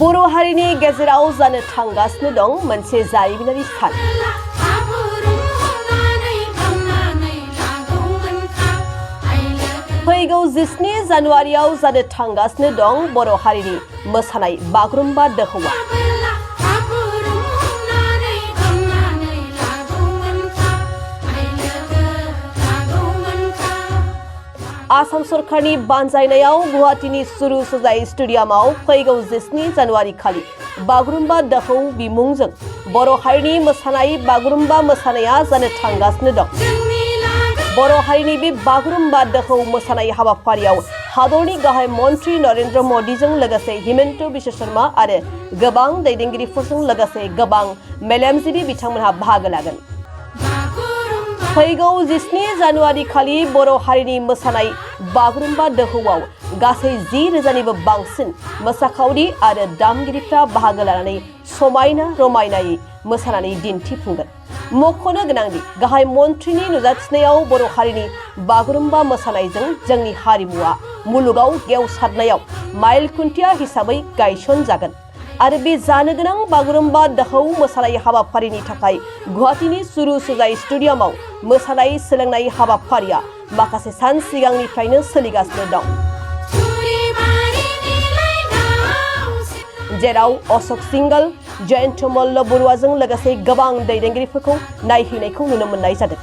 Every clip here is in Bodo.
बर' हारिनि गेजेराव जानो थांगासिनो दं मोनसे जारिमिनारि सान। फैगौ 17 जानुवारियाव जानो थांगासिनो दं बर' हारिनि मोसानाय बागुरुम्बा दोहौआ। आसाम सरकारनि बानजायनायाव गुवाहाटीनि सुरु सजाय स्टेडियामाव फैगौ 17 जानुवारि खालि बागुरुम्बा दोहौ बिमुंजों बर' हारिनि मोसानाय बागुरुम्बा मोसानाया जानो थांगासिनो दं। बर' हारिनि बे बागुरुम्बा दोहौ मोसानाय हाबाफारियाव हादरनि गाहाय मन्त्रि नरेन्द्र मदिजों लोगोसे हिमन्त बिश्व शर्मा आरो गोबां दैदेनगिरिफोरजों लोगोसे गोबां मेलेमजिबि बिथांमोनहा बाहागो लागोन। फैगौ 17 जानुवारि खालि बर' हारिनि मोसानाय बागुरुम्बा दोहौआव गासै 10,000निबो बांसिन मोसाखावरि आरो दामगिरिफ्रा बाहागो लानानै समायना रमायनायै मोसानानै दिन्थिफुंगोन। मख'नो गोनांदि गाहाय मन्त्रिनि नुजाथिनायाव बर' हारिनि बागुरुम्बा मोसानायजों जोंनि हारिमुआ मुलुगाव गेवसारनायाव माइल खुन्थिया हिसाबै गायसनजागोन आरो बे जानो गोनां बागुरुम्बा दोहौ मोसानाय हाबाफारिनि थाखाय गुवाहाटीनि सुरु सजाय स्टेडियामाव मोसानाय सोलोंनाय हाबाफारिया माखासे सान सिगांनिफ्रायनो सोलिगासिनो दं, जेराव अशोक सिंगल, जयन्त मल्ल बरुवाजों लोगोसे गोबां दैदेनगिरिफोरखौ नायहैनायखौ नुनो मोननाय जादों।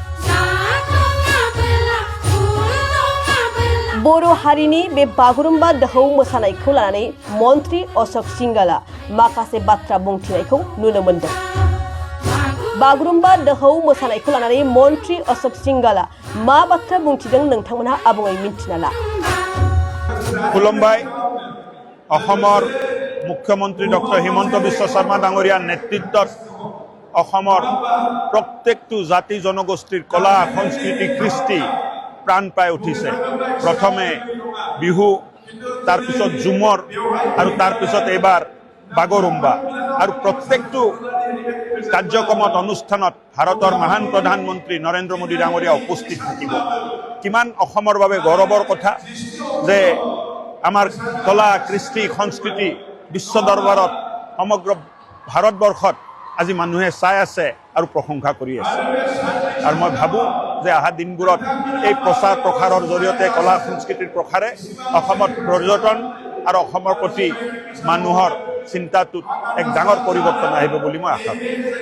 बर' हारिनि बे बागुरुम्बा दोहौ मोसानायखौ लानानै मन्त्रि अशोक सिंगला माखासे बाथ्रा बुंथिनायखौ नुनो मोनदों। बागुरुम्बा दोहौ मोसानायखौ लानानै मन्त्रि अशोक सिंगला मा बाथ्रा बुंथिदों नोंथांमोनहा आबुङै मिन्थिना ला। खुलुमबाय। अखमर मुख्यमंत्री डॉक्टर हिमंत बिश्व शर्मा डांगरियार नेतृत्वत अखमर प्रत्येकटो जाति जनगोष्ठीर कला संस्कृति कृष्टि प्राण पाई उठिसे। प्रथमे बिहु, तार पिছত झुमर और तार पिছত एबार बागुरुम्बा और प्रत्येकटो कार्यक्रमत अनुष्ठानत भारतर महान प्रधानमंत्री नरेन्द्र मोदी डांगरिया उपस्थित থাকিব। किमान अखमर बारे गौरवर कथा जे आमार कला कृष्टि संस्कृति विश्व दरबारत समग्र भारतवर्षत আজি মানুহে চাই আছে और प्रशंसा কৰি আছে। और मैं भाबो जे अहा दिनबुरत এই प्रचार प्रसाৰৰ जरियते कला संस्कृतिर प्रसारे অসমত पर्यटन और অসমৰ प्रति মানুহৰ চিন্তাটোত এক ডাঙৰ পৰিৱৰ্তন আহিব বুলি মই আশা কৰোঁ।